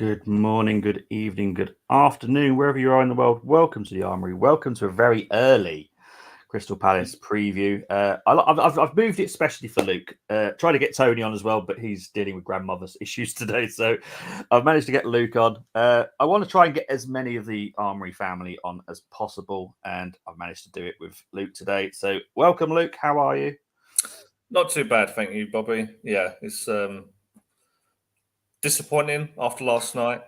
Good morning, good evening, good afternoon, wherever you are in the world. Welcome to the Armoury. Welcome to a very early Crystal Palace preview. I've moved it especially for Luke. Trying to get Tony on as well, but he's dealing with grandmother's issues today. So I've managed to get Luke on. I want to try and get as many of the Armoury family on as possible, and I've managed to do it with Luke today. So welcome, Luke. How are you? Not too bad, thank you, Bobby. Yeah, it's disappointing after last night.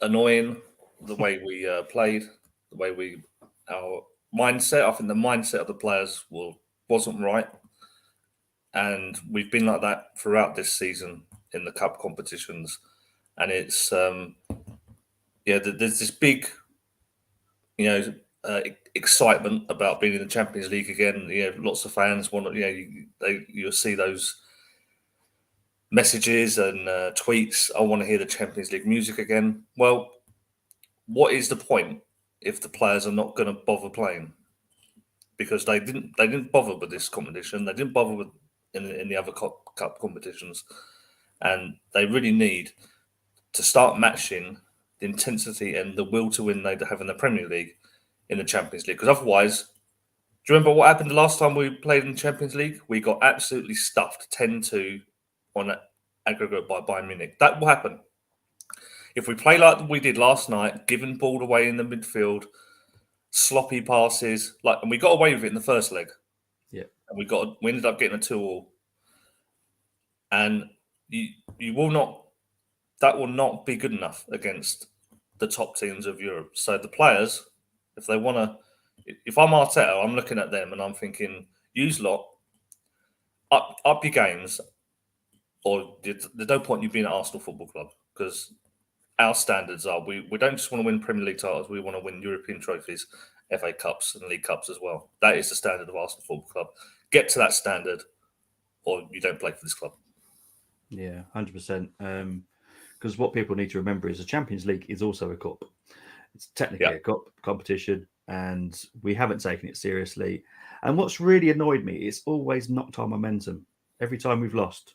Annoying the way we played, the way our mindset. I think the mindset of the players wasn't right, and we've been like that throughout this season in the cup competitions. And it's there's this big, excitement about being in the Champions League again. Lots of fans want to. You'll see those messages and tweets. I want to hear the Champions League music again. Well, what is the point if the players are not going to bother playing? Because they didn't bother with this competition. They didn't bother with in the other cup competitions, and they really need to start matching the intensity and the will to win they have in the Premier League in the Champions League. Because otherwise, do you remember what happened the last time we played in the Champions League? We got absolutely stuffed 10-2 on aggregate by Bayern Munich. That will happen. If we play like we did last night, giving ball away in the midfield, sloppy passes, and we got away with it in the first leg. Yeah. And we ended up getting a 2-2. And you will not, that will not be good enough against the top teams of Europe. So the players, if they want to, if I'm Arteta, I'm looking at them and I'm thinking, use lot, up your games, or there's no point in you being at Arsenal Football Club, because our standards are we don't just want to win Premier League titles, we want to win European trophies, FA Cups and League Cups as well. That is the standard of Arsenal Football Club. Get to that standard or you don't play for this club. Yeah, 100%. Because what people need to remember is the Champions League is also a cup. It's technically a cup competition, and we haven't taken it seriously. And what's really annoyed me is always knocked our momentum. Every time we've lost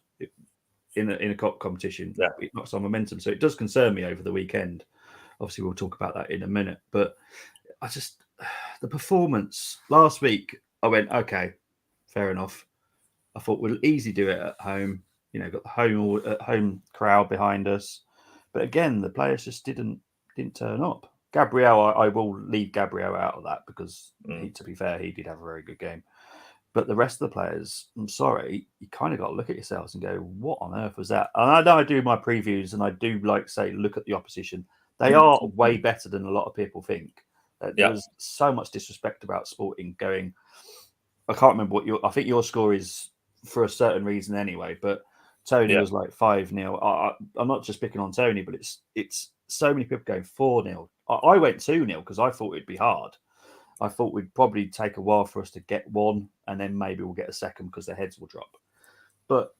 in a cup competition, it knocks our momentum. So it does concern me over the weekend. Obviously, we'll talk about that in a minute. But the performance last week, I went, okay, fair enough. I thought we'll easily do it at home. Got the home crowd behind us. But again, the players just didn't turn up. Gabriel, I will leave Gabriel out of that because, to be fair, he did have a very good game. But the rest of the players, I'm sorry, you kind of got to look at yourselves and go, what on earth was that? And I know I do my previews and I do say, look at the opposition. They are way better than a lot of people think. There was so much disrespect about Sporting going. I can't remember I think your score is for a certain reason anyway, but Tony was like 5-0. I'm not just picking on Tony, but it's so many people going 4-0. I went 2-0 because I thought it'd be hard. I thought we'd probably take a while for us to get one, and then maybe we'll get a second because their heads will drop. But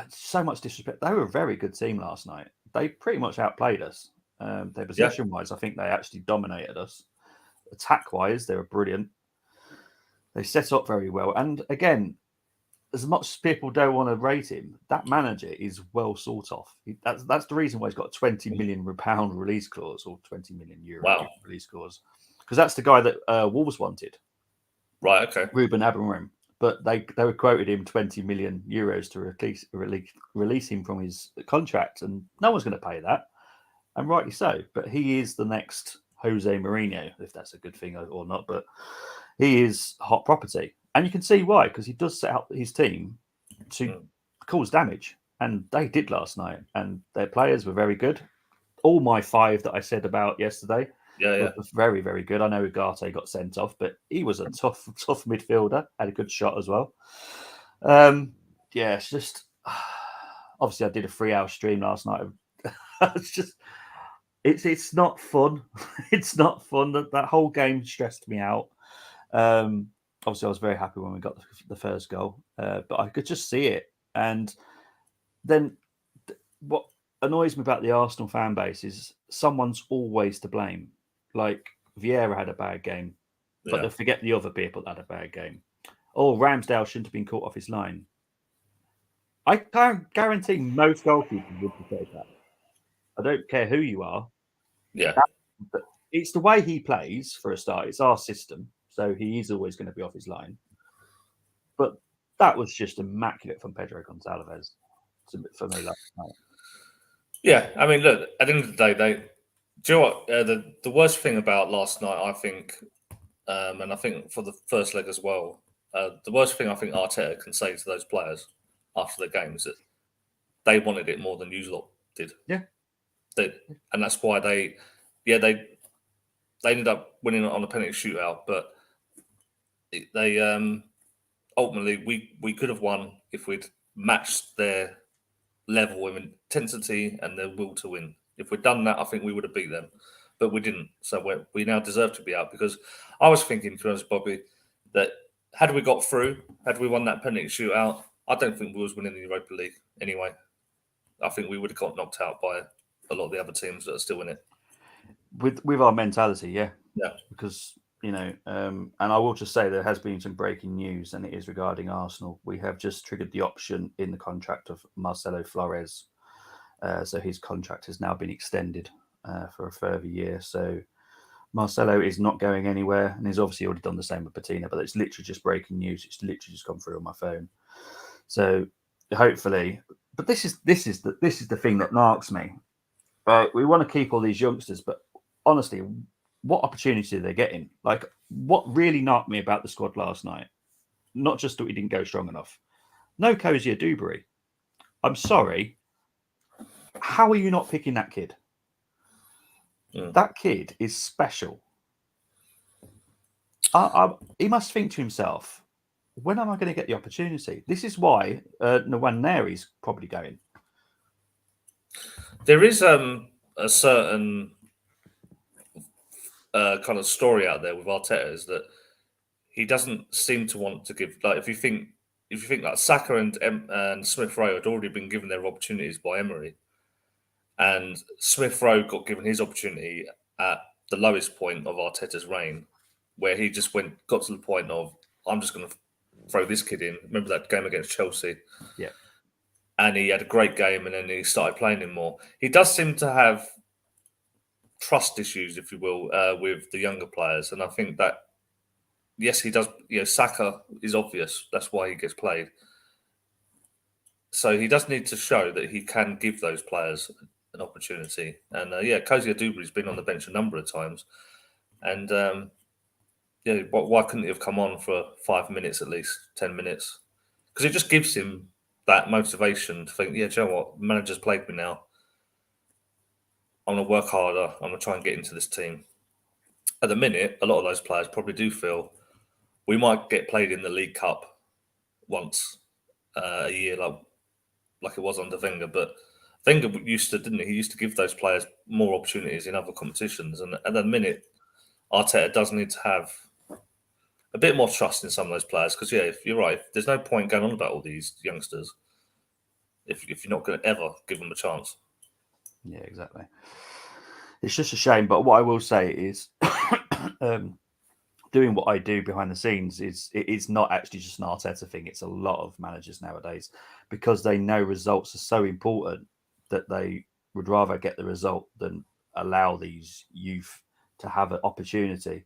so much disrespect. They were a very good team last night. They pretty much outplayed us. Their possession-wise, I think they actually dominated us. Attack-wise, they were brilliant. They set up very well. And again, as much as people don't want to rate him, that manager is well sought of. That's the reason why he's got a £20 million release clause or €20 million release clause. Because that's the guy that Wolves wanted. Right, okay. Ruben Amorim. But they were quoted him €20 million to release him from his contract. And no one's going to pay that. And rightly so. But he is the next Jose Mourinho, if that's a good thing or not. But he is hot property. And you can see why, because he does set up his team to cause damage. And they did last night. And their players were very good. All my 5 that I said about yesterday was very, very good. I know Ugarte got sent off, but he was a tough midfielder. Had a good shot as well. It's just... Obviously, I did a 3-hour stream last night. It's just... It's not fun. It's not fun. That whole game stressed me out. Obviously, I was very happy when we got the first goal, but I could just see it. And then what annoys me about the Arsenal fan base is someone's always to blame. Like Vieira had a bad game, but they forget the other people that had a bad game. Oh, Ramsdale shouldn't have been caught off his line. I can't guarantee most goalkeepers would prefer that. I don't care who you are. Yeah. But it's the way he plays for a start. It's our system, so he is always going to be off his line. But that was just immaculate from Pedro Gonçalves for me last night. Yeah, I mean, look, at the end of the day, do you know what? The worst thing about last night, I think, and I think for the first leg as well, the worst thing I think Arteta can say to those players after the game is that they wanted it more than you lot did. Yeah. And that's why they ended up winning on a penalty shootout, but they ultimately we could have won if we'd matched their level of intensity and their will to win. If we'd done that, I think we would have beat them, but we didn't. So we now deserve to be out, because I was thinking, to be honest, Bobby, that had we got through, had we won that penalty shootout, I don't think we was winning the Europa League anyway. I think we would have got knocked out by a lot of the other teams that are still in it. With our mentality, yeah. Yeah. Because, and I will just say there has been some breaking news, and it is regarding Arsenal. We have just triggered the option in the contract of Marcelo Flores. So his contract has now been extended for a further year. So Marcelo is not going anywhere, and he's obviously already done the same with Patina, but it's literally just breaking news. It's literally just come through on my phone. So hopefully, but this is the thing that narks me. We want to keep all these youngsters, but honestly, what opportunity are they getting? Like, what really knocked me about the squad last night? Not just that we didn't go strong enough. No Cozier Dewberry. I'm sorry. How are you not picking that kid? Mm. That kid is special. He must think to himself, when am I going to get the opportunity? This is why Nwaneri's probably going. There is a certain kind of story out there with Arteta, is that he doesn't seem to want to give. Like, if you think like Saka and Smith Rowe had already been given their opportunities by Emery, and Smith Rowe got given his opportunity at the lowest point of Arteta's reign, where he just got to the point of, I'm just going to throw this kid in. Remember that game against Chelsea? Yeah. And he had a great game, and then he started playing him more. He does seem to have trust issues, if you will, with the younger players, and I think that, yes, he does. Saka is obvious. That's why he gets played. So he does need to show that he can give those players an opportunity. And Cozier Dewberry's been on the bench a number of times, and why couldn't he have come on for 5 minutes at least, 10 minutes? Because it just gives him that motivation to think, do you know what? The manager's played me now. I'm going to work harder. I'm going to try and get into this team. At the minute, a lot of those players probably do feel we might get played in the League Cup once a year, like it was under Wenger. But Wenger used to, didn't he? He used to give those players more opportunities in other competitions. And at the minute, Arteta does need to have a bit more trust in some of those players. Because, if you're right, there's no point going on about all these youngsters if you're not going to ever give them a chance. Yeah, exactly. It's just a shame. But what I will say is, doing what I do behind the scenes it's not actually just an Arteta thing. It's a lot of managers nowadays, because they know results are so important that they would rather get the result than allow these youth to have an opportunity.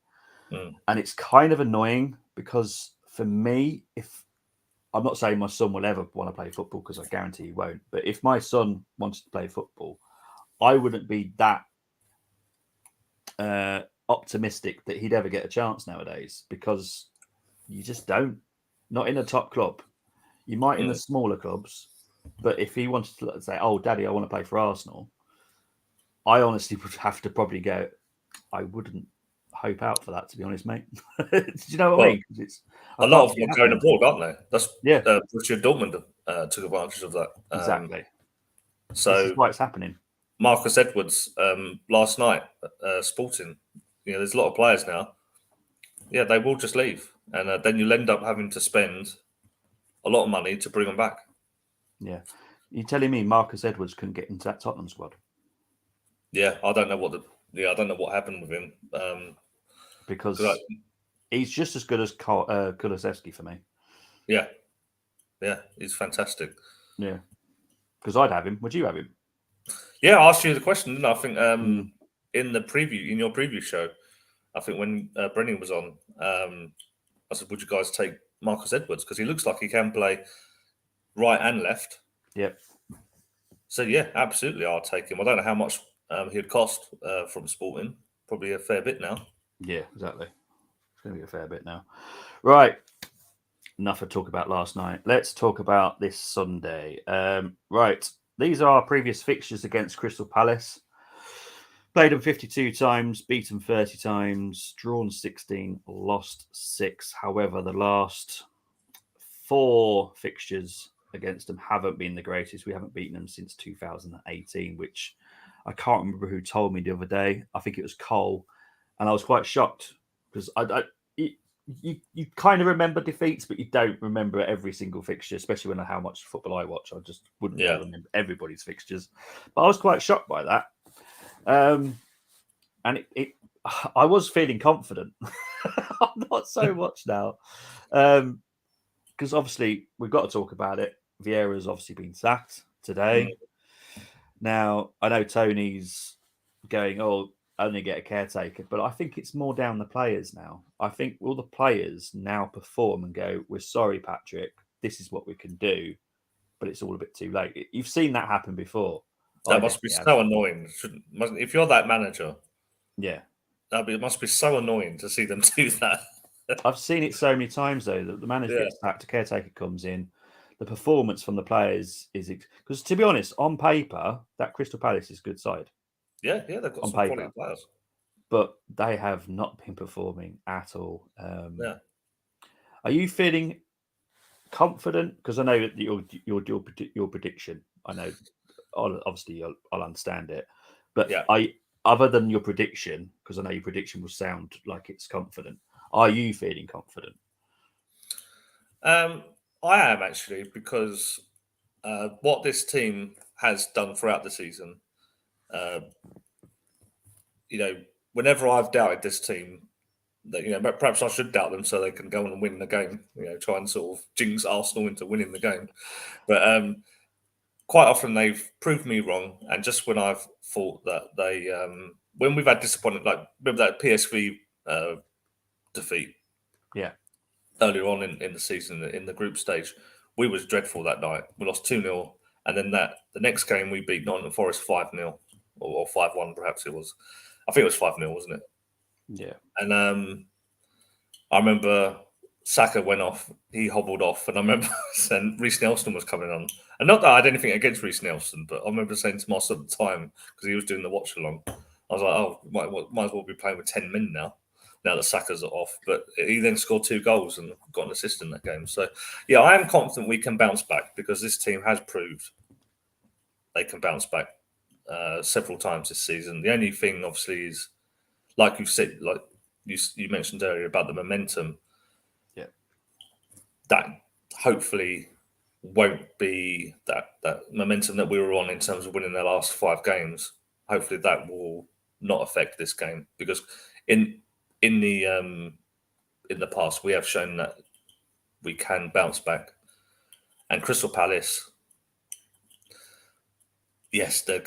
And it's kind of annoying, because for me, if I'm not saying my son will ever want to play football, because I guarantee he won't, but if my son wanted to play football, I wouldn't be that optimistic that he'd ever get a chance nowadays, because you just don't. Not in a top club. You might in the smaller clubs, but if he wanted to say, "Oh, Daddy, I want to play for Arsenal," I honestly would have to probably go, I wouldn't hope out for that, to be honest, mate. Do you know what I mean? It's a lot of them are going abroad, aren't they? That's Borussia Dortmund took advantage of that. Exactly. So this is why it's happening. Marcus Edwards last night, Sporting. There's a lot of players now. Yeah, they will just leave, and then you'll end up having to spend a lot of money to bring them back. Yeah, you're telling me Marcus Edwards couldn't get into that Tottenham squad? Yeah, I don't know what happened with him. Because he's just as good as Kulusevski for me. Yeah, he's fantastic. Yeah, because I'd have him. Would you have him? Yeah, I asked you the question, didn't I? I think in your preview show, I think when Brennan was on, I said, would you guys take Marcus Edwards? Because he looks like he can play right and left. Yep. So, yeah, absolutely, I'll take him. I don't know how much he'd cost from Sporting. Probably a fair bit now. Yeah, exactly. It's going to be a fair bit now. Right. Enough of talk about last night. Let's talk about this Sunday. Right. These are our previous fixtures against Crystal Palace. Played them 52 times, beaten 30 times, drawn 16, lost 6. However, the last 4 fixtures against them haven't been the greatest. We haven't beaten them since 2018, which I can't remember who told me the other day. I think it was Cole. And I was quite shocked because you kind of remember defeats, but you don't remember every single fixture, especially when how much football I watch. I just wouldn't remember everybody's fixtures. But I was quite shocked by that. And I was feeling confident. I'm not so much now. Because obviously we've got to talk about it. Vieira has obviously been sacked today. Now, I know Tony's going, only get a caretaker, but I think it's more down the players now. I think all the players now perform and go, we're sorry, Patrick, this is what we can do, but it's all a bit too late. You've seen that happen before. That must be so annoying. If you're that manager, it must be so annoying to see them do that. I've seen it so many times, though, that the manager gets sacked, a caretaker comes in, the performance from the players is... Because, to be honest, on paper, that Crystal Palace is a good side. Yeah, they've got some quality players. But they have not been performing at all. Are you feeling confident? Because I know that your prediction, I know, obviously I'll understand it. But other than your prediction, because I know your prediction will sound like it's confident, are you feeling confident? I am, actually, because what this team has done throughout the season, whenever I've doubted this team, that perhaps I should doubt them so they can go on and win the game. Try and sort of jinx Arsenal into winning the game. But quite often they've proved me wrong. And just when I've thought that they, when we've had disappointment, like remember that PSV defeat, earlier on in the season in the group stage, we was dreadful that night. We lost 2-0, and then the next game we beat Nottingham Forest 5-0 or 5-1, perhaps it was. I think it was 5-0, wasn't it? Yeah. And I remember Saka went off, he hobbled off, and I remember saying Reece Nelson was coming on. And not that I had anything against Reece Nelson, but I remember saying to myself at the time, because he was doing the watch along, I was like, might as well be playing with 10 men now that Saka's off. But he then scored 2 goals and got an assist in that game. So, yeah, I am confident we can bounce back because this team has proved they can bounce back several times this season. The only thing, obviously, is, like you said, like you mentioned earlier about the momentum, that hopefully won't be that momentum that we were on in terms of winning the last 5 games. Hopefully that will not affect this game, because in the past we have shown that we can bounce back. And Crystal Palace, yes, they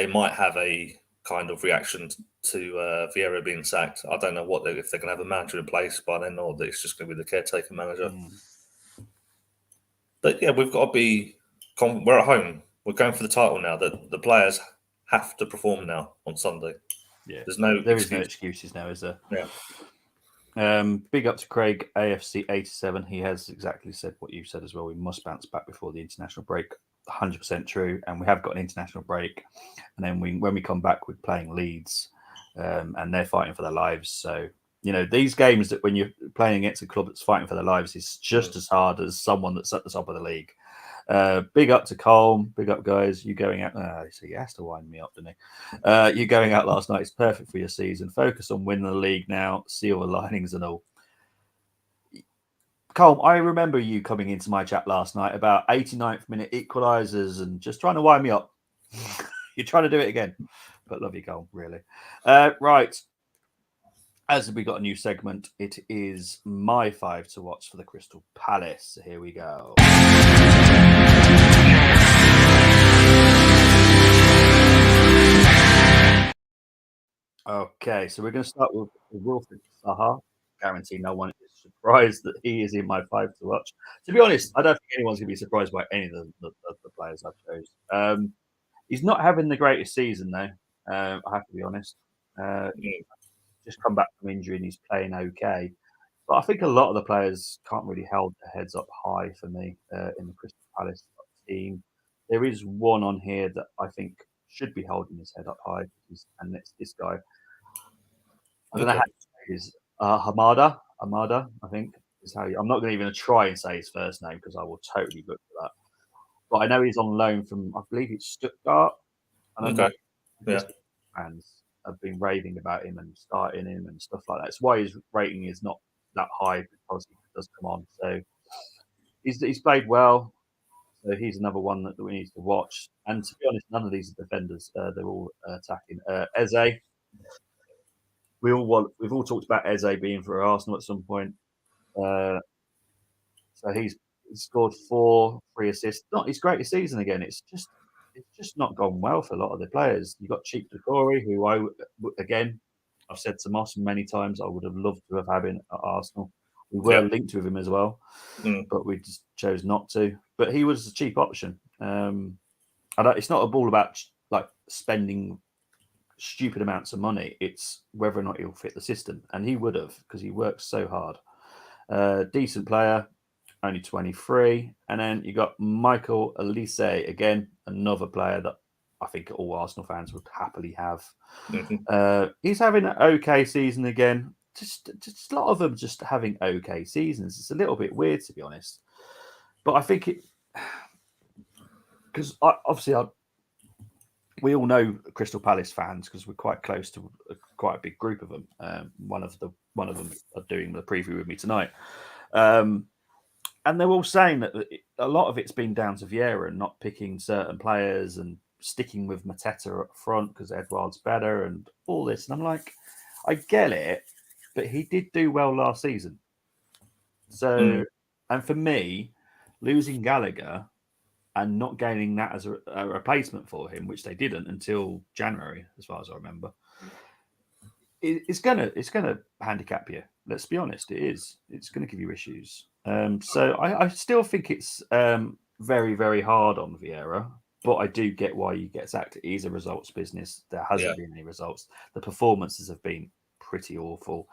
might have a kind of reaction to Vieira being sacked. I don't know if they're going to have a manager in place by then, or that it's just going to be the caretaker manager. But yeah, we've got to be. We're at home. We're going for the title now. The players have to perform now on Sunday. Yeah, there is no excuses now, is there? Yeah. Big up to Craig AFC 87. He has exactly said what you said as well. We must bounce back before the international break. 100% true. And we have got an international break, and then when we come back, we're playing Leeds, and they're fighting for their lives. So these games, that when you're playing against a club that's fighting for their lives, is just as hard as someone that's at the top of the league. Big up to Colm. Big up, guys. You going out? So he has to wind me up, didn't he? You going out last night is perfect for your season. Focus on winning the league now. Silver linings and all. Colm, I remember you coming into my chat last night about 89th minute equalisers and just trying to wind me up. You're trying to do it again. But love you, Colm, really. Right. As we got a new segment, it is my 5 to watch for the Crystal Palace. So here we go. Okay, so we're going to start with Wilfred Saha. Guarantee no one is surprised that he is in my 5 to watch. To be honest, I don't think anyone's going to be surprised by any of the players I've chose. He's not having the greatest season, though. I have to be honest. Just come back from injury and he's playing okay. But I think a lot of the players can't really hold their heads up high for me in the Crystal Palace team. There is one on here that I think should be holding his head up high, and it's this guy. I don't know how to say his Hamada. Hamada, I think is how. I'm not going to even try and say his first name because I will totally butcher that. But I know he's on loan from, I believe it's Stuttgart. And I know fans have been raving about him and starting him and stuff like that. It's why his rating is not that high because he does come on. So he's played well. So he's another one that we need to watch. And to be honest, none of these are defenders. They're all attacking. Eze. We've all talked about Eze being for Arsenal at some point. So he's scored 3 assists. Not his greatest season again. It's just not gone well for a lot of the players. You've got Cheap Decore, who I've said to Moss many times, I would have loved to have had him at Arsenal. We were linked with him as well, but we just chose not to. But he was a cheap option. It's not all about like spending stupid amounts of money. It's whether or not he'll fit the system, and he would have because he works so hard. Decent player, only 23, and then you got Michael Elise again, another player that I think all Arsenal fans would happily have. He's having an okay season again. Just a lot of them just having okay seasons. It's a little bit weird to be honest, but I think it because we all know Crystal Palace fans because we're quite close to quite a big group of them. One of them are doing the preview with me tonight, and they're all saying that a lot of it's been down to Vieira and not picking certain players and sticking with Mateta up front because Edouard's better and all this. And I'm like, I get it, but he did do well last season. So, and for me, losing Gallagher and not gaining that as a replacement for him, which they didn't until January, as far as I remember, it's gonna handicap you. Let's be honest, it is. It's going to give you issues. So I still think it's very, very hard on Vieira, but I do get why you get sacked. It is a results business. There hasn't been any results. The performances have been pretty awful.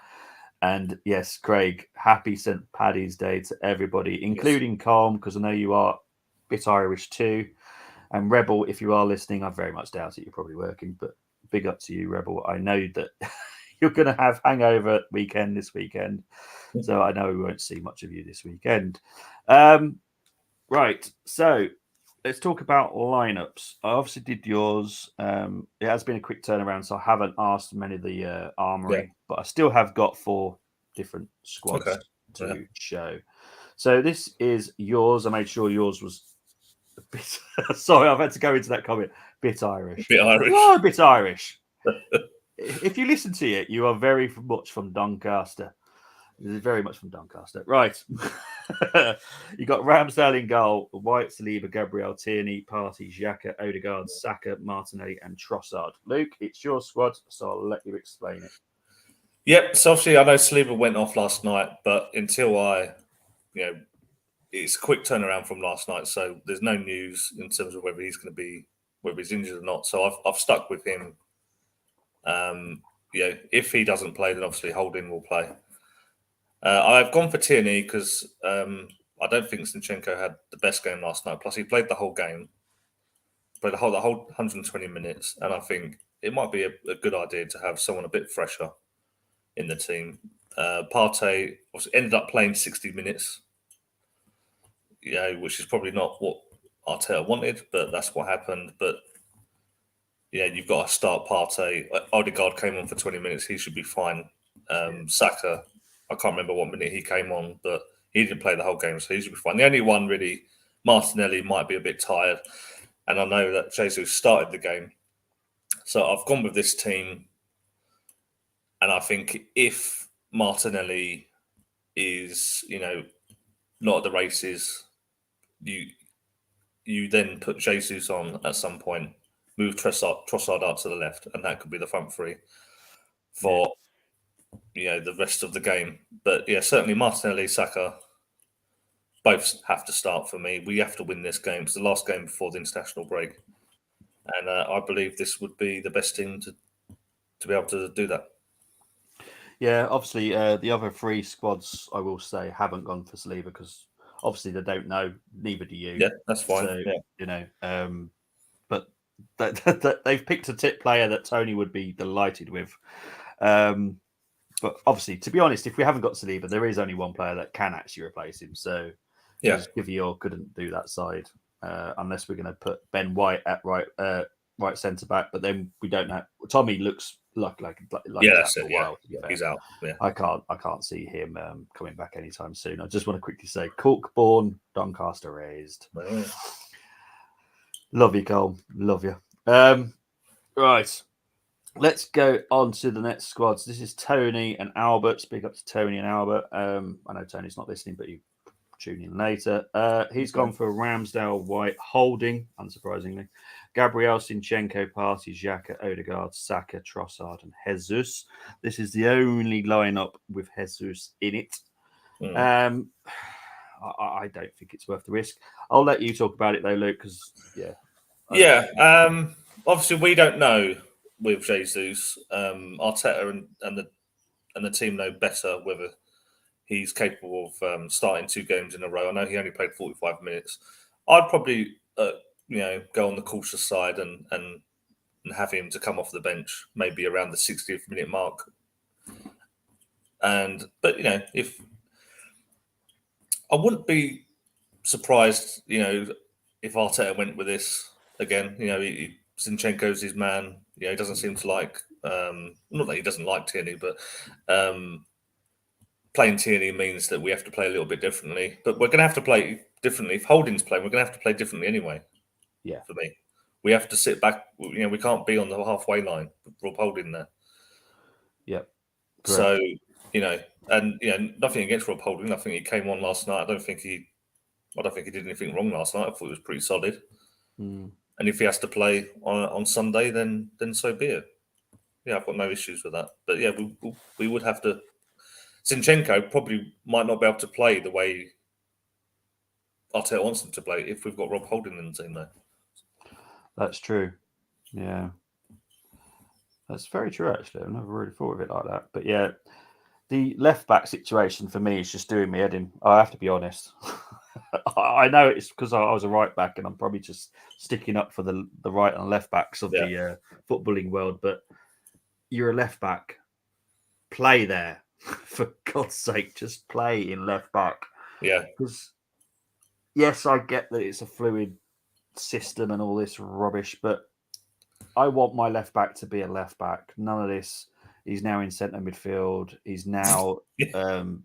And yes, Craig, happy St. Paddy's Day to everybody, including Calm, because I know you are a bit Irish too. And Rebel, if you are listening, I very much doubt it. You're probably working, but big up to you, Rebel. I know that you're going to have hangover this weekend. So I know we won't see much of you this weekend. Right. So let's talk about lineups. I obviously did yours. It has been a quick turnaround, so I haven't asked many of the Armoury, but I still have got 4 different squads to show. So this is yours. I made sure yours was a bit. Sorry, I've had to go into that comment. Bit Irish. Bit Irish. You are a bit Irish. If you listen to it, you are very much from Doncaster. This is very much from Doncaster. Right. You got Ramsdale in goal, White, Saliba, Gabriel, Tierney, Partey, Xhaka, Odegaard, Saka, Martinelli, and Trossard. Luke, it's your squad, so I'll let you explain it. Yep. So obviously, I know Saliba went off last night, but until it's a quick turnaround from last night, so there's no news in terms of whether he's injured or not. So I've stuck with him. If he doesn't play, then obviously Holding will play. I've gone for Tierney because I don't think Zinchenko had the best game last night. Plus, he played the whole game, played the whole 120 minutes, and I think it might be a good idea to have someone a bit fresher in the team. Partey ended up playing 60 minutes, which is probably not what Arteta wanted, but that's what happened. But you've got to start Partey. Odegaard came on for 20 minutes; he should be fine. Saka, I can't remember what minute he came on, but he didn't play the whole game, so he should be fine. The only one really, Martinelli, might be a bit tired, and I know that Jesus started the game, so I've gone with this team. And I think if Martinelli is, not at the races, you then put Jesus on at some point, move Trossard out to the left, and that could be the front three for the rest of the game. But yeah, certainly Martinelli, Saka, both have to start for me. We have to win this game. It's the last game before the international break, and I believe this would be the best team to be able to do that. Yeah, obviously the other three squads, I will say, haven't gone for Saliba because obviously they don't know. Neither do you. Yeah, that's fine. So yeah. But they've picked a tip player that Tony would be delighted with. But obviously, to be honest, if we haven't got Saliba, there is only one player that can actually replace him. So because Vieira couldn't do that side unless we're going to put Ben White at right centre back. But then we don't know. Tommy looks like yeah, that's it. Yeah, he's out. Yeah, I can't see him coming back anytime soon. I just want to quickly say, Cork born, Doncaster raised. Yeah. Love you, Cole. Love you. Right. Let's go on to the next squads. This is Tony and Albert. Speak up to Tony and Albert. I know Tony's not listening, but you tune in later. He's gone for Ramsdale, White, Holding, unsurprisingly. Gabriel, Zinchenko, Partey, Xhaka, Odegaard, Saka, Trossard, and Jesus. This is the only lineup with Jesus in it. I don't think it's worth the risk. I'll let you talk about it though, Luke, because obviously we don't know with Jesus. Arteta and the team know better whether he's capable of starting 2 games in a row. I know he only played 45 minutes. I'd probably go on the cautious side and have him to come off the bench maybe around the 60th minute mark. But if I wouldn't be surprised, if Arteta went with this again. Zinchenko's his man. He doesn't seem to like. Not that he doesn't like Tierney, but playing Tierney means that we have to play a little bit differently. But we're going to have to play differently. If Holding's playing, we're going to have to play differently anyway. Yeah. For me, we have to sit back. We can't be on the halfway line with Rob Holding there. Yeah. So nothing against Rob Holding. I think he came on last night. I don't think he did anything wrong last night. I thought it was pretty solid. And if he has to play on Sunday, then so be it. Yeah, I've got no issues with that. But yeah, we would have to. Zinchenko probably might not be able to play the way Arteta wants him to play if we've got Rob Holding in the team there. That's true. Yeah. That's very true, actually. I've never really thought of it like that. But yeah, the left back situation for me is just doing me head in. I have to be honest. I know it's because I was a right back and I'm probably just sticking up for the right and left backs of the footballing world. But you're a left back. Play there. For God's sake, just play in left back. Yeah. Because, yes, I get that it's a fluid system and all this rubbish, but I want my left back to be a left back. None of this. He's now in centre midfield. He's now being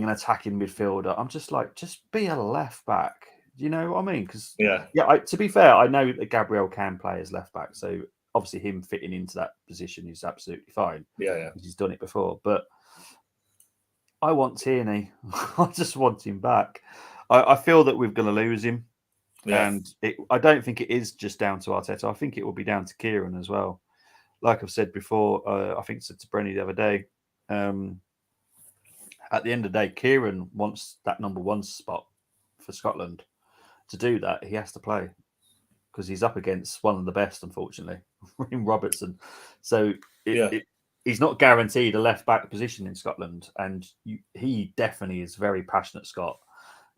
an attacking midfielder. I'm just like, just be a left back. Do you know what I mean? Because to be fair, I know that Gabriel can play as left back, so obviously him fitting into that position is absolutely fine. Yeah. He's done it before, but I want Tierney. I just want him back. I feel that we're going to lose him. Yeah. And I don't think it is just down to Arteta. I think it will be down to Kieran as well. Like I've said before, I think I said to Brenny the other day, at the end of the day, Kieran wants that number 1 spot for Scotland. To do that, he has to play because he's up against one of the best, unfortunately, in Robertson. So he's not guaranteed a left back position in Scotland. And he definitely is very passionate Scot.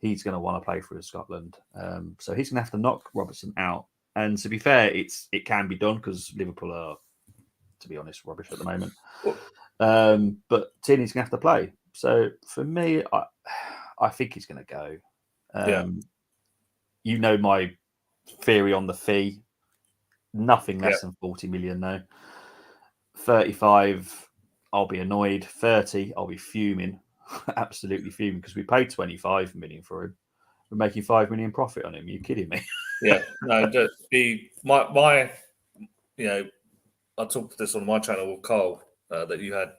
He's going to want to play for Scotland. So he's going to have to knock Robertson out. And to be fair, it can be done because Liverpool are, to be honest, rubbish at the moment. But Tierney's going to have to play. So for me, I think he's going to go. You know my theory on the fee. Nothing less than 40 million, though. 35, I'll be annoyed. 30, I'll be fuming. Absolutely fuming because we paid 25 million for him. We're making 5 million profit on him. Are you kidding me? Yeah, no. I talked this on my channel with Carl that you had.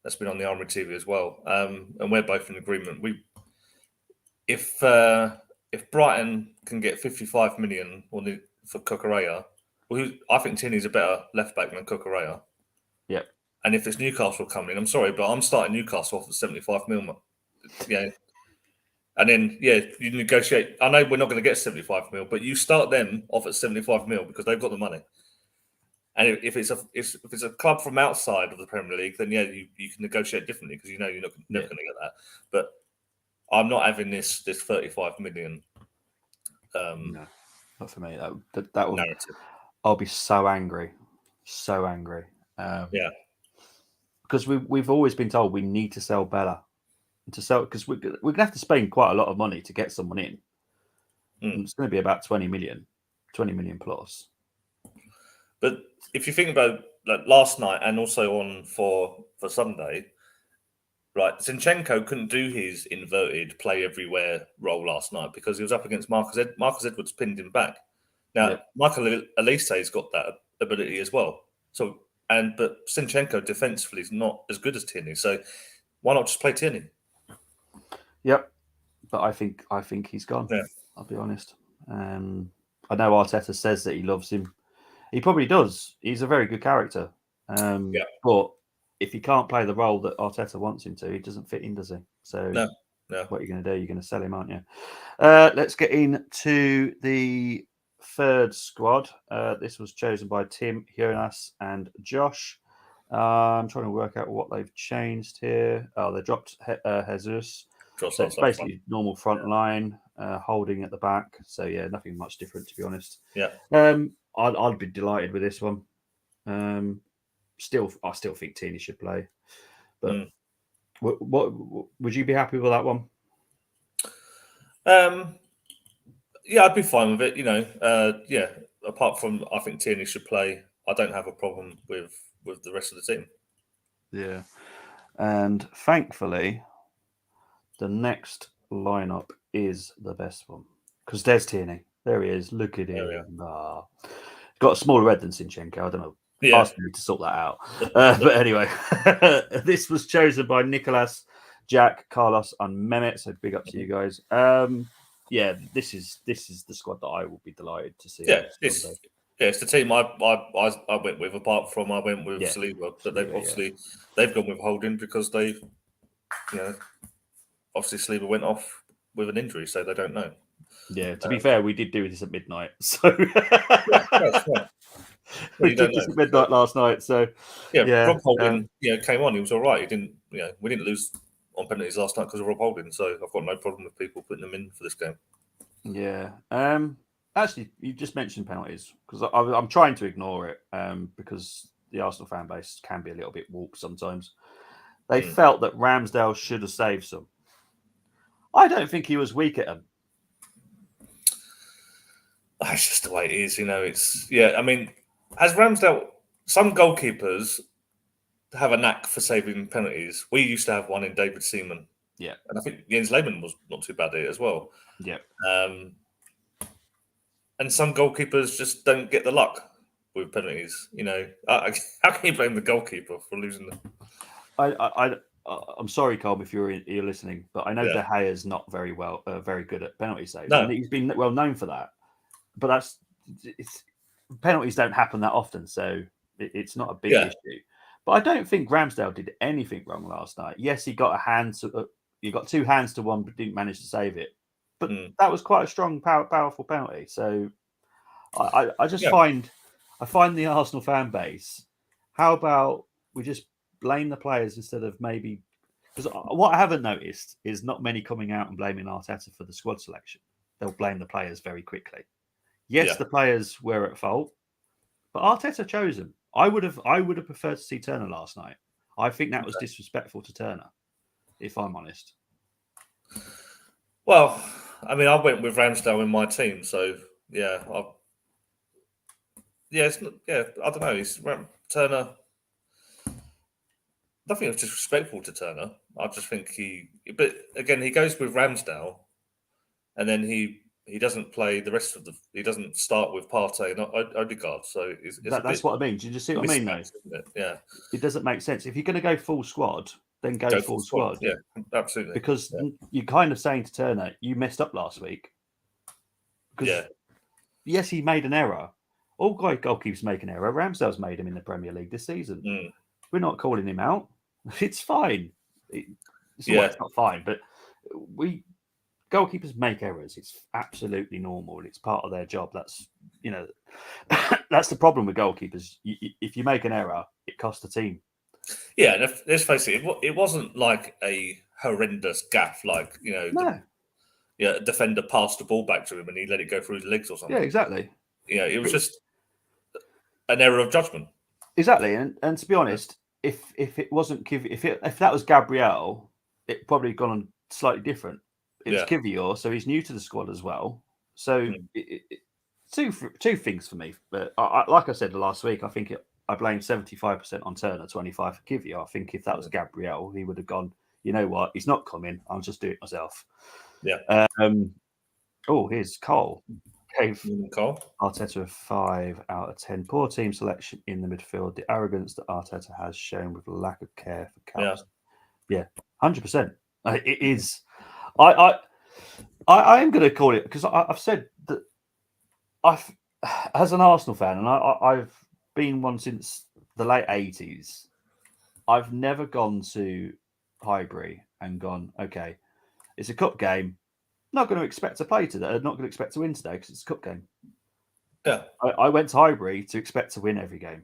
That's been on the Armoury TV as well, and we're both in agreement. If if Brighton can get 55 million for Cucurella, I think Tierney's a better left back than Cucurella. Yep. And if it's Newcastle coming in, I'm sorry, but I'm starting Newcastle off at 75 mil. Yeah. And then, you negotiate. I know we're not going to get 75 mil, but you start them off at 75 mil because they've got the money. And if it's a club from outside of the Premier League, then you can negotiate differently because you're never going to get that. But I'm not having this 35 million. No, not for me. That will. Narrative. I'll be so angry. Because we've always been told we need to sell Bella. Because we're going to have to spend quite a lot of money to get someone in. It's going to be about 20 million plus. But if you think about last night and also on for Sunday, right, Zinchenko couldn't do his inverted play everywhere role last night because he was up against Marcus. Marcus Edwards pinned him back. Now, Michael Elise's got that ability as well. But Zinchenko defensively is not as good as Tierney. So why not just play Tierney? Yep, but I think he's gone. Yeah. I'll be honest. I know Arteta says that he loves him. He probably does. He's a very good character. But if he can't play the role that Arteta wants him to, he doesn't fit in, does he? So no. What are you going to do? You're going to sell him, aren't you? Let's get into the third squad. This was chosen by Tim, Jonas, and Josh. I'm trying to work out what they've changed here. Oh, they dropped Jesus. So it's basically normal front line, holding at the back. So nothing much different, to be honest. Yeah. I'd be delighted with this one. I still think Tierney should play. But what would you be happy with that one? I'd be fine with it. Apart from I think Tierney should play, I don't have a problem with the rest of the team. Yeah, and thankfully, the next lineup is the best one because there's Tierney. There he is. Look at him. Got a smaller head than Zinchenko. I don't know. Ask me to sort that out. But anyway, this was chosen by Nicholas, Jack, Carlos, and Mehmet. So big up to you guys. This is the squad that I will be delighted to see. It's the team I went with. Apart from I went with Saliba, but they've gone with Holding because they, obviously Saliba went off with an injury, so they don't know. Yeah, to be fair, we did do this at midnight. So we did this at midnight last night. So Rob Holding, came on. He was all right. He didn't, we didn't lose on penalties last night because of Rob Holding. So I've got no problem with people putting them in for this game. Yeah. Actually, you just mentioned penalties because I'm trying to ignore it because the Arsenal fan base can be a little bit warped sometimes. They felt that Ramsdale should have saved some. I don't think he was weak at them. It's just the way it is, I mean, as Ramsdale, some goalkeepers have a knack for saving penalties. We used to have one in David Seaman. Yeah. And I think Jens Lehmann was not too bad at it as well. Yeah. And some goalkeepers just don't get the luck with penalties. How can you blame the goalkeeper for losing them? I'm sorry, Colm, if you're listening, but I know De Gea's not very good at penalty saves. No. And he's been well known for that. But penalties don't happen that often, so it's not a big issue. But I don't think Ramsdale did anything wrong last night. Yes, he got he got two hands to one, but didn't manage to save it. But that was quite a strong, powerful penalty. So I just find the Arsenal fan base. How about we just blame the players instead of maybe? Because what I haven't noticed is not many coming out and blaming Arteta for the squad selection. They'll blame the players very quickly. Yes, the players were at fault, but Arteta chose them. I would have preferred to see Turner last night. I think that was disrespectful to Turner, if I'm honest. Well, I mean, I went with Ramsdale in my team, so I don't know. It's Turner. Nothing was disrespectful to Turner. I just think but again, he goes with Ramsdale, and then he doesn't play the rest of he doesn't start with Partey and Odegaard. So that's what I mean. Do you just see what I mean, though? Yeah. It doesn't make sense. If you're going to go full squad, then go full squad. Yeah, absolutely. Because you're kind of saying to Turner, you messed up last week. Because yes, he made an error. All goalkeepers make an error. Ramsdale's made him in the Premier League this season. We're not calling him out. It's fine. It's not fine, but goalkeepers make errors. It's absolutely normal. It's part of their job. That's that's the problem with goalkeepers. If you make an error, it costs the team. Yeah, and let's face it, it wasn't like a horrendous gaff, like a defender passed the ball back to him and he let it go through his legs or something. Yeah, exactly. It was just an error of judgment. Exactly, and to be honest, if it wasn't if that was Gabriel, it probably gone on slightly different. It's Kivior, so he's new to the squad as well. So two things for me. But like I said last week, I think I blame 75% on Turner, 25 for Kivior. I think if that was Gabriel, he would have gone, you know what, he's not coming. I'll just do it myself. Yeah. Here's Cole. Gave Cole Arteta a 5 out of 10. Poor team selection in the midfield. The arrogance that Arteta has shown with lack of care for Callum. Yeah, 100%. It is. I am going to call it because I've said that as an Arsenal fan, and I've been one since the late 80s. I've never gone to Highbury and gone, okay, it's a cup game. Not going to expect to play today. Not going to expect to win today because it's a cup game. Yeah, I went to Highbury to expect to win every game.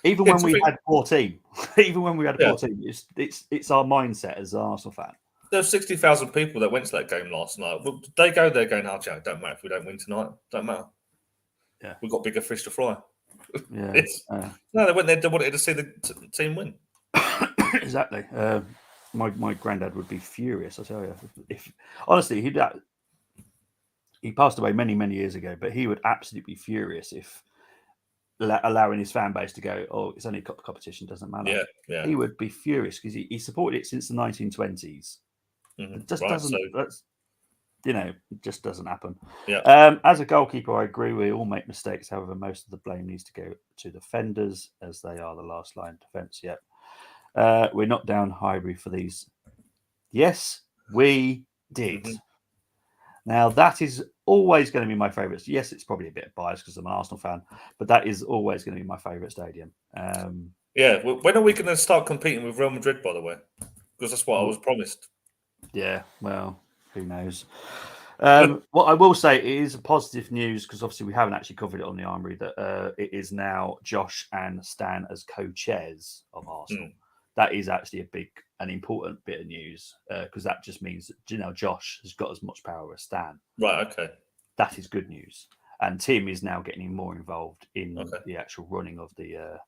Even when we had a poor team, it's our mindset as an Arsenal fan. There's 60,000 people that went to that game last night. Well, they go there going, "Oh, Joe, don't matter if we don't win tonight. Don't matter. Yeah, we've got bigger fish to fry." Yeah, no, they went there. They wanted to see the team win. Exactly. My granddad would be furious. I tell you, if honestly he passed away many years ago, but he would absolutely be furious if allowing his fan base to go, "Oh, it's only a cup competition, doesn't matter." Yeah. He would be furious because he supported it since the 1920s. It just doesn't. It just doesn't happen. Yeah. As a goalkeeper, I agree. We all make mistakes. However, most of the blame needs to go to defenders, as they are the last line of defence. Yet we're not down Highbury for these. Yes, we did. Now that is always going to be my favourite. Yes, it's probably a bit biased because I'm an Arsenal fan, but that is always going to be my favourite stadium. When are we going to start competing with Real Madrid, by the way? Because that's what I was promised. Yeah, well, who knows? What I will say is positive news, because obviously we haven't actually covered it on the Armoury, that it is now Josh and Stan as co-chairs of Arsenal. That is actually an important bit of news, because that just means that, Josh has got as much power as Stan. Right, okay. That is good news. And Tim is now getting more involved in the actual running of the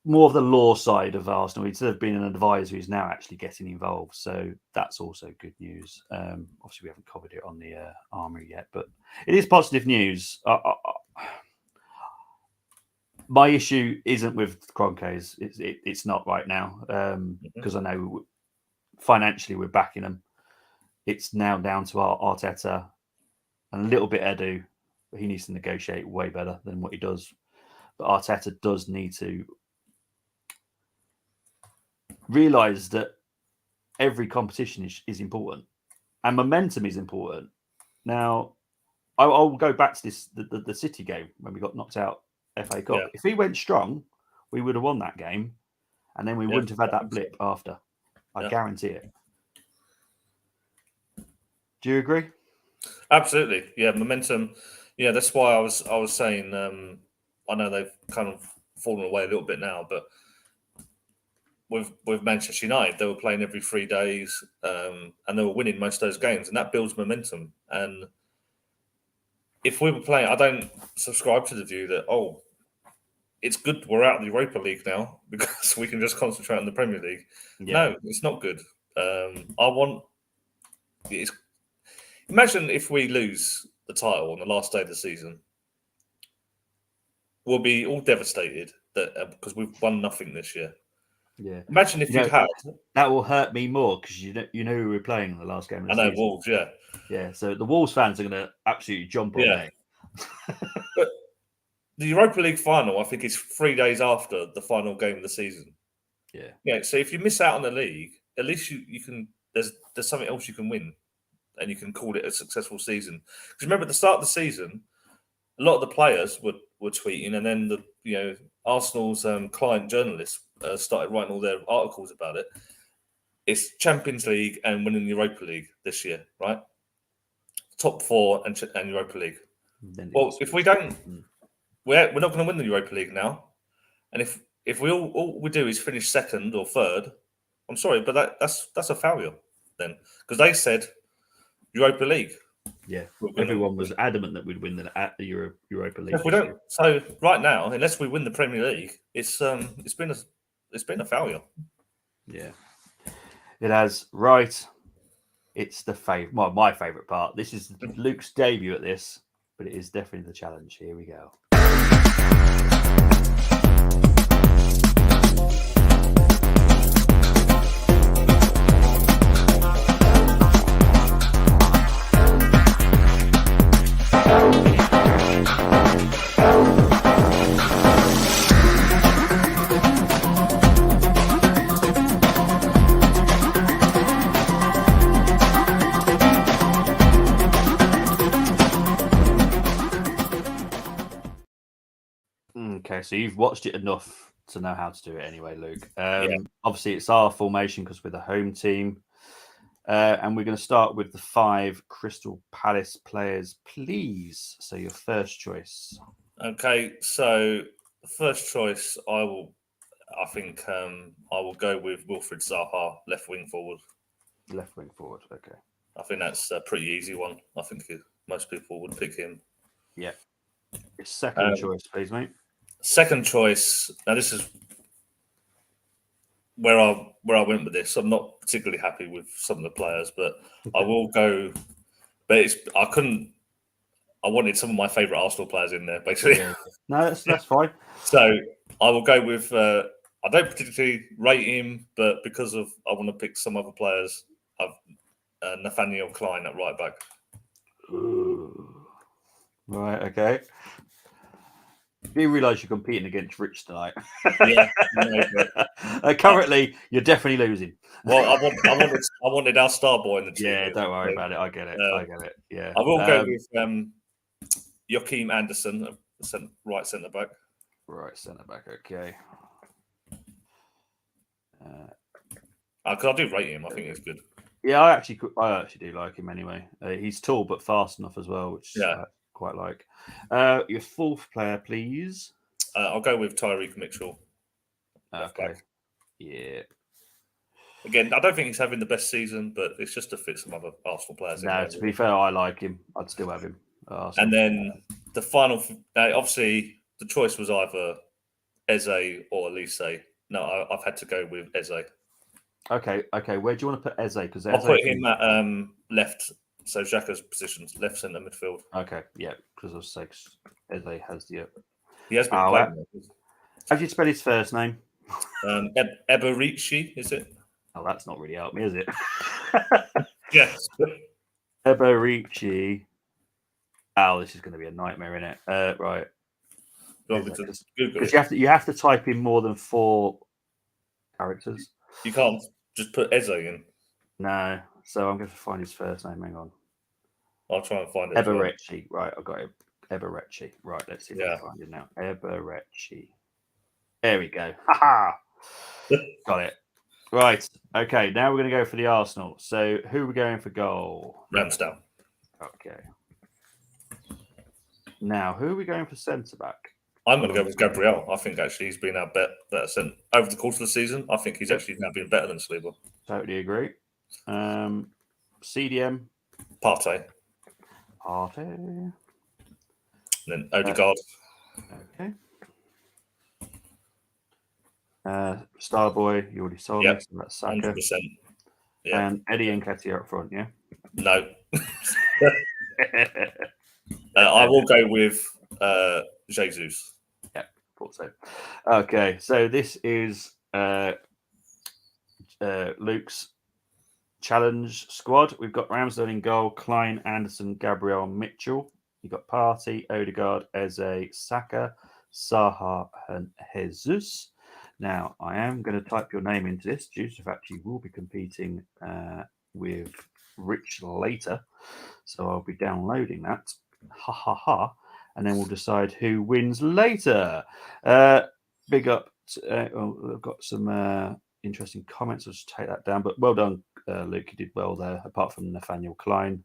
more of the law side of Arsenal. Instead of being an advisor, he's now actually getting involved. So that's also good news. Obviously, we haven't covered it on the Armoury yet, but it is positive news. My issue isn't with Kroenkes. It's not right now, because I know financially we're backing them. It's now down to our Arteta and a little bit Edu. He needs to negotiate way better than what he does. But Arteta does need to realise that every competition is important and momentum is important. Now, I'll go back to the City game when we got knocked out FA Cup. Yeah. If he went strong, we would have won that game, and then we wouldn't have had that blip after. I guarantee it. Do you agree? Absolutely. Yeah, momentum. Yeah, that's why I was saying. I know they've kind of fallen away a little bit now, but with Manchester United, they were playing every 3 days, and they were winning most of those games, and that builds momentum. And if we were playing, I don't subscribe to the view that, it's good we're out of the Europa League now because we can just concentrate on the Premier League. Yeah. No, it's not good. Imagine if we lose the title on the last day of the season. We'll be all devastated because we've won nothing this year. Yeah. Imagine if you'd had. That will hurt me more because you know who we're playing in the last game of the season. Wolves, yeah. Yeah, so the Wolves fans are going to absolutely jump on me. But the Europa League final, I think, is 3 days after the final game of the season. Yeah. Yeah. So if you miss out on the league, at least you can. There's something else you can win. and you can call it a successful season. Because remember, at the start of the season, a lot of the players were tweeting, and then Arsenal's client journalists started writing all their articles about it. It's Champions League and winning the Europa League this year, right? Top 4 and Europa League. Well, if we don't, we're not going to win the Europa League now. And if we all we do is finish second or third, I'm sorry, but that's a failure then, because they said Europa League. Yeah, everyone was adamant that we'd win the Europa League. If we don't, so right now, unless we win the Premier League, it's been a failure. Yeah, it has. Right, it's my favourite part. This is Luke's debut at this, but it is definitely the challenge. Here we go. Okay, so you've watched it enough to know how to do it anyway, Luke. Obviously, it's our formation because we're the home team. And we're going to start with the 5 Crystal Palace players, please. So your first choice. Okay, so the first choice, I will go with Wilfried Zaha, left wing forward. Left wing forward, okay. I think that's a pretty easy one. I think most people would pick him. Yeah. Your second choice, please, mate. Second choice. Now, this is where I went with this. I'm not particularly happy with some of the players, but I will go. But I wanted some of my favourite Arsenal players in there, basically. Yeah. No, that's fine. So I will go with. I don't particularly rate him, but because I want to pick some other players, I've Nathaniel Klein at right back. Ooh. Right. Okay. Do you realise you're competing against Rich tonight? Yeah. Currently, you're definitely losing. Well, I wanted our star boy in the team. Yeah, don't worry about it. I get it. Yeah. I will go with Joachim Andersen, right centre back. Right centre back. Okay. Because I do rate him. I think he's good. Yeah, I actually do like him anyway. He's tall but fast enough as well, which I quite like. Your fourth player, please. I'll go with Tyreek Mitchell. Okay. Yeah. Again, I don't think he's having the best season, but it's just to fit some other Arsenal players. No, to be fair, I like him. I'd still have him. And then the final, obviously, the choice was either Eze or Elise. No, I've had to go with Eze. Okay. Where do you want to put Eze? Because I'll put him at left. So Xhaka's positions, left centre midfield. Okay, yeah, because of six, Eze has the. He has been playing. How do you spell his first name? Eberici, is it? Oh, that's not really helped me, is it? Yes. Eberici. Oh, this is going to be a nightmare, isn't it? Right. Because you have to type in more than 4 characters. You can't just put Eze in. No. So I'm going to find his first name. Hang on. I'll try and find it. Eberici. Right, I've got it. Eberici. Right, let's see if I can find it now. Eberici. There we go. Ha Got it. Right. Okay, now we're going to go for the Arsenal. So who are we going for goal? Ramsdale. Okay. Now, who are we going for centre back? I'm going to go with Gabriel. I think actually he's been our better centre over the course of the season. I think he's actually now been better than Saliba. Totally agree. CDM. Partey. And then Odegaard. Okay. Starboy, you already saw me. So that's Saka. 100%. Yeah. And Eddie Nketiah up front, yeah? No. I will go with Jesus. Yeah, thought so. Okay, so this is Luke's challenge squad. We've got Ramsdale in goal, Klein, Anderson, Gabriel, Mitchell. You've got Partey, Odegaard, Eze, Saka, Zaha, and Jesus. Now, I am going to type your name into this due to the fact you will be competing with Rich later. So I'll be downloading that. Ha ha ha. And then we'll decide who wins later. Big up. I've got some interesting comments. I'll just take that down. But well done, Luke. You did well there, apart from Nathaniel Klein.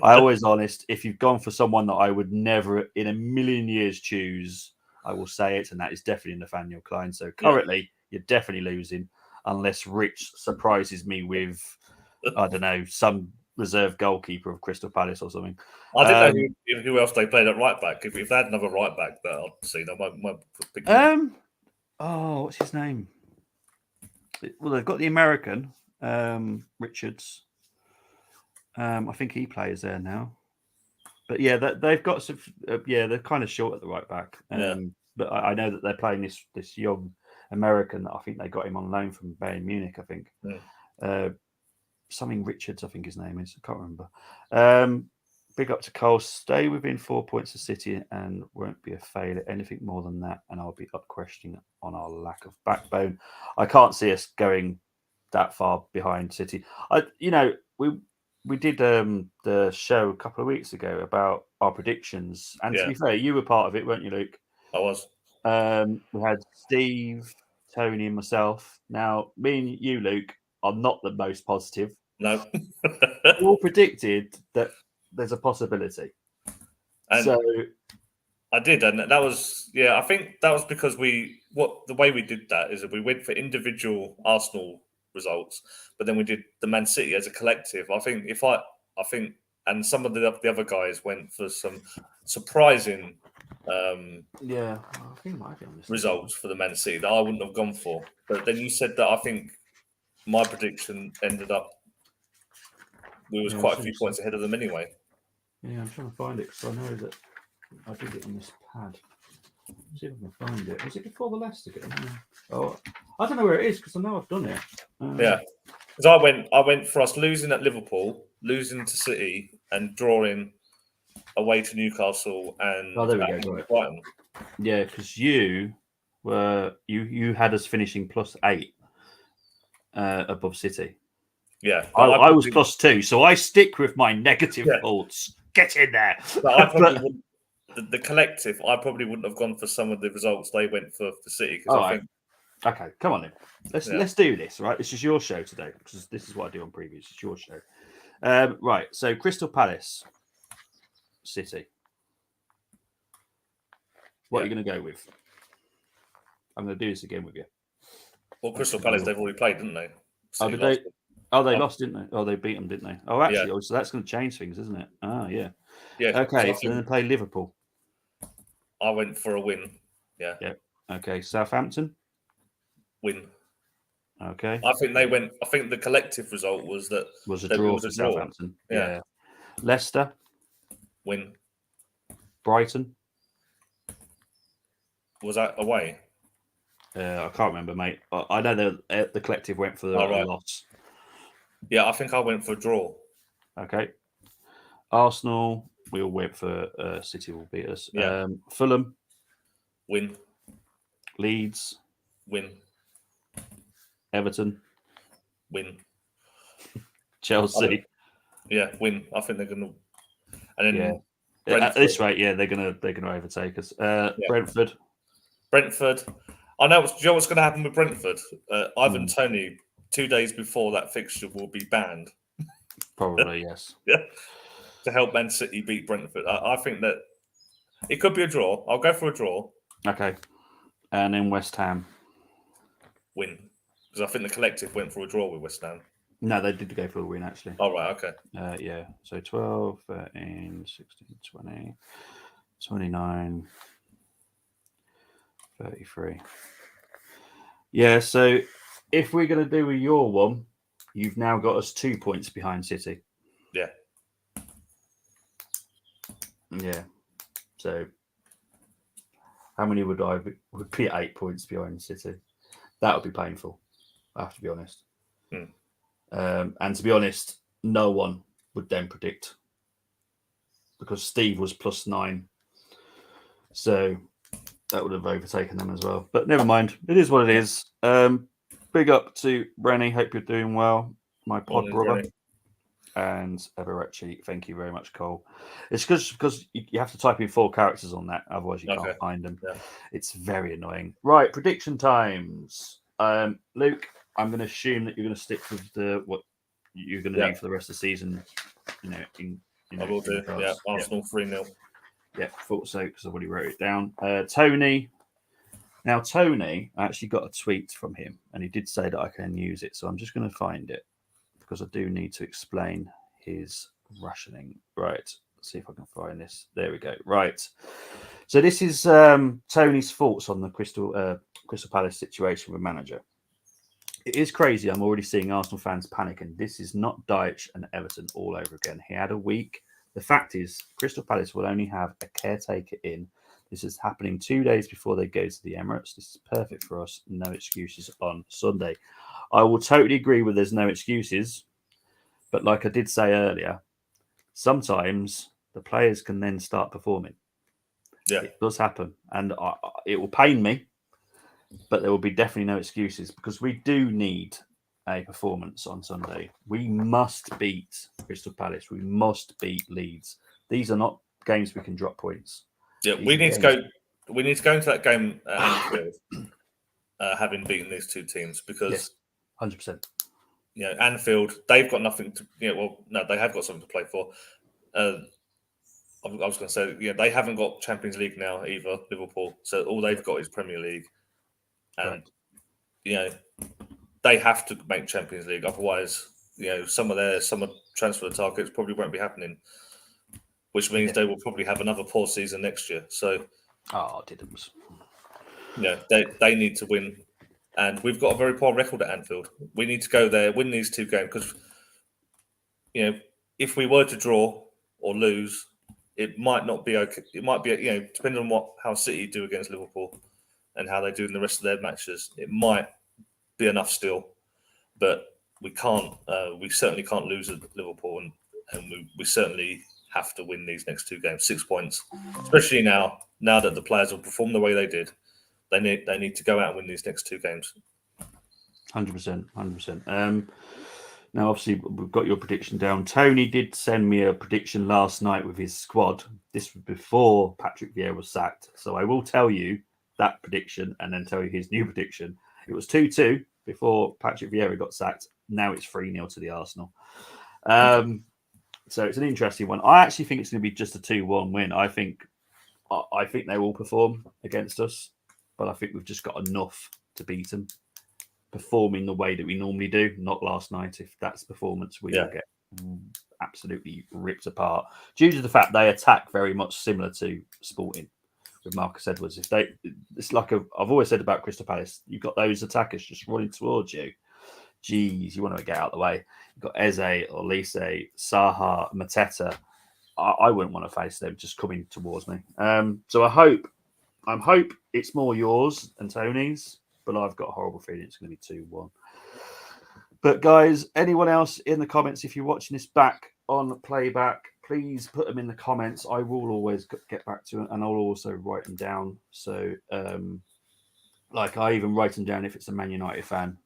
I always honest, if you've gone for someone that I would never in a million years choose, I will say it, and that is definitely Nathaniel Klein. So currently, you're definitely losing, unless Rich surprises me with, I don't know, some reserve goalkeeper of Crystal Palace or something. I didn't know who else they played at right back. If they had another right back, that I'd see. They might pick what's his name? Well, they've got the American Richards. I think he plays there now. But yeah, they've got some. They're kind of short at the right back. But I know that they're playing this young American. I think they got him on loan from Bayern Munich. I think something Richards. I think his name is. I can't remember. Big up to Cole. Stay within 4 points of City and won't be a failure. Anything more than that, and I'll be up questioning on our lack of backbone. I can't see us going that far behind City. We did the show a couple of weeks ago about our predictions, and to be fair, you were part of it, weren't you, Luke? I was. We had Steve, Tony, and myself. Now, me and you, Luke, are not the most positive. No. We all predicted that there's a possibility. And so I did, and that was I think that was because the way we did that is that we went for individual Arsenal results, but then we did the Man City as a collective. I think and some of the other guys went for some surprising results for the Man City that I wouldn't have gone for. But then you said that I think my prediction ended up we was quite a few points ahead of them anyway. Yeah, I'm trying to find it because I know that I did it on this pad. Let's see if I can find it. Was it before the Leicester game? Oh, I don't know where it is because I know I've done it. Because I went for us losing at Liverpool, losing to City, and drawing away to Newcastle and there we go, Brighton. Yeah, because you had us finishing +8 above City. Yeah, I was +2, so I stick with my negative thoughts. Get in there. But I probably wouldn't. The collective, I probably wouldn't have gone for some of the results they went for City. Okay, come on then. Let's do this, right? This is your show today because this is what I do on previews. It's your show. Right, so Crystal Palace, City. What are you going to go with? I'm going to do this again with you. Well, Crystal Palace, they've already played, didn't they? City they lost, didn't they? Oh, they beat them, didn't they? Oh, actually, so that's going to change things, isn't it? Ah, yeah. Yeah. Okay, so then they play Liverpool. I went for a win. Yeah. Yeah. Okay, Southampton. Win. Okay. I think they went. I think the collective result was a draw for Southampton. Yeah. Leicester. Win. Brighton. Was that away? I can't remember, mate. I know the collective went for the loss. Yeah, I think I went for a draw. Okay. Arsenal, we all went for City will beat us. Yeah. Fulham. Win. Leeds. Win. Everton. Win. Chelsea. Win. I think they're going to. And then at this rate, they're going to overtake us. Brentford. I know. Do you know what's going to happen with Brentford? Ivan Toney, 2 days before that fixture, will be banned. Probably, yes. Yeah. To help Man City beat Brentford. I think that it could be a draw. I'll go for a draw. Okay. And then West Ham. Win. Because I think the collective went for a draw with West Ham. No, they did go for a win, actually. Oh, right, okay. Yeah. So 12, 13, 16, 20, 29, 33. Yeah, so if we're going to do with your one, you've now got us 2 points behind City. Yeah. Yeah. So how many would be 8 points behind City? That would be painful, I have to be honest. And to be honest, no one would then predict because Steve was +9. So that would have overtaken them as well. But never mind. It is what it is. Big up to Brenny. Hope you're doing well. My pod brother. and Eberechi. Thank you very much, Cole. It's because you have to type in 4 characters on that, otherwise you can't find them. Yeah. It's very annoying. Right, prediction times. Luke, I'm going to assume that you're going to stick with what you're going to do for the rest of the season. I will do. Yeah, Arsenal 3-0. Yeah, thought so because I already wrote it down. Tony. Now, Tony, I actually got a tweet from him, and he did say that I can use it. So I'm just going to find it because I do need to explain his rationing. Right. Let's see if I can find this. There we go. Right. So this is Tony's thoughts on the Crystal Palace situation with manager. It is crazy. I'm already seeing Arsenal fans panic, and this is not Dyche and Everton all over again. He had a week. The fact is, Crystal Palace will only have a caretaker in. This is happening 2 days before they go to the Emirates. This is perfect for us. No excuses on Sunday. I will totally agree with there's no excuses. But like I did say earlier, sometimes the players can then start performing. Yeah. It does happen. And it will pain me, but there will be definitely no excuses because we do need a performance on Sunday. We must beat Crystal Palace. We must beat Leeds. These are not games we can drop points. Yeah, we need to go. We need to go into that game at Anfield, having beaten these two teams because 100%. Anfield, they've got nothing to. No, they have got something to play for. I was going to say, they haven't got Champions League now either. Liverpool, so all they've got is Premier League, and they have to make Champions League. Otherwise, some of transfer targets probably won't be happening. Which means they will probably have another poor season next year. So, didn't. They need to win, and we've got a very poor record at Anfield. We need to go there, win these 2 games, because if we were to draw or lose, it might not be okay. It might be depending on how City do against Liverpool and how they do in the rest of their matches. It might be enough still, but we can't. We certainly can't lose at Liverpool, and we certainly have to win these next 2 games, 6 points, especially now that the players have performed the way they did. They need to go out and win these next 2 games. 100%. Now, obviously, we've got your prediction down. Tony did send me a prediction last night with his squad. This was before Patrick Vieira was sacked. So I will tell you that prediction and then tell you his new prediction. It was 2-2 before Patrick Vieira got sacked. Now it's 3-0 to the Arsenal. So it's an interesting one. I actually think it's going to be just a 2-1 win. I think they will perform against us, but I think we've just got enough to beat them. Performing the way that we normally do, not last night. If that's performance, we will get absolutely ripped apart due to the fact they attack very much similar to Sporting with Marcus Edwards. It's like I've always said about Crystal Palace, you've got those attackers just running towards you. Geez, you want to get out of the way. You've got Eze, Olise, Saha, Mateta. I wouldn't want to face them just coming towards me. So I hope it's more yours and Tony's, but I've got a horrible feeling it's going to be 2-1. But guys, anyone else in the comments, if you're watching this back on playback, please put them in the comments. I will always get back to it, and I'll also write them down. So, I even write them down if it's a Man United fan.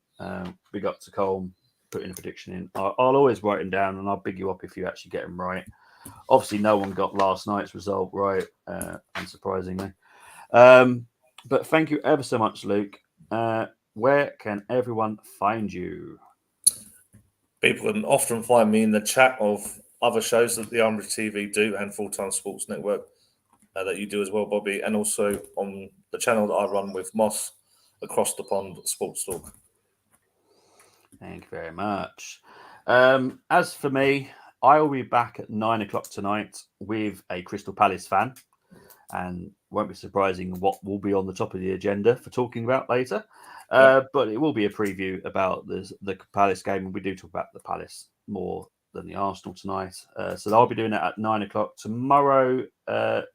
Big up to Cole, putting a prediction in. I'll always write them down, and I'll big you up if you actually get them right. Obviously, no one got last night's result right, unsurprisingly. But thank you ever so much, Luke. Where can everyone find you? People can often find me in the chat of other shows that the Armoury TV do and Full Time Sports Network that you do as well, Bobby, and also on the channel that I run with Moss, Across the Pond Sports Talk. Thank you very much. As for me, I will be back at 9 o'clock tonight with a Crystal Palace fan, and won't be surprising what will be on the top of the agenda for talking about later. But it will be a preview about the Palace game, and we do talk about the Palace more than the Arsenal tonight. So I'll be doing that at 9 o'clock tomorrow.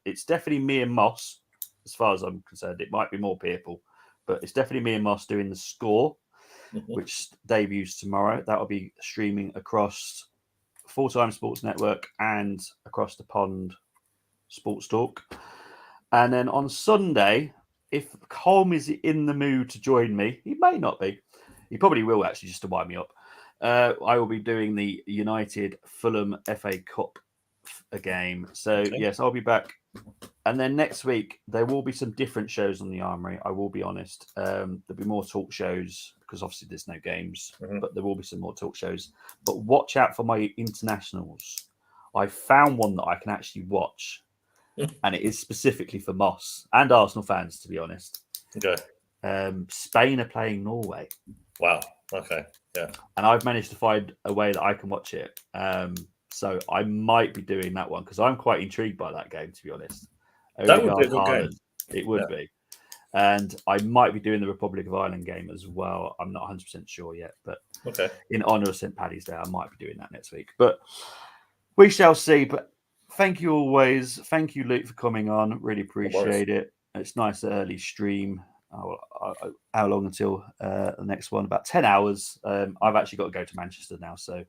It's definitely me and Moss, as far as I'm concerned. It might be more people, but it's definitely me and Moss doing the score, which debuts tomorrow. That will be streaming across Full Time Sports Network and Across the Pond Sports Talk. And then on Sunday, if Colm is in the mood to join me, he may not be. He probably will actually, just to wind me up. I will be doing the United Fulham FA Cup game. So Okay. yes, I'll be back. And then next week there will be some different shows on the Armoury. I will be honest. There'll be more talk shows because obviously there's no games, but there will be some more talk shows. But watch out for my internationals. I found one that I can actually watch, and it is specifically for Moss and Arsenal fans, to be honest. Okay. Spain are playing Norway. Wow. Okay. Yeah. And I've managed to find a way that I can watch it. So I might be doing that one because I'm quite intrigued by that game, to be honest. That would be a Odegaard, good game. Haaland, it would be. And I might be doing the Republic of Ireland game as well. I'm not 100% sure yet, but Okay. in honour of St. Paddy's Day, I might be doing that next week. But we shall see. But thank you always. Thank you, Luke, for coming on. Really appreciate it. It's nice early stream. How long until the next one? About 10 hours. I've actually got to go to Manchester now, so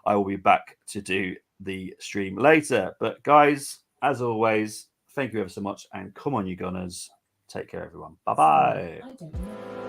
I will be back to do the stream later. But guys, as always, thank you ever so much, and come on, you Gunners. Take care, everyone. Bye-bye.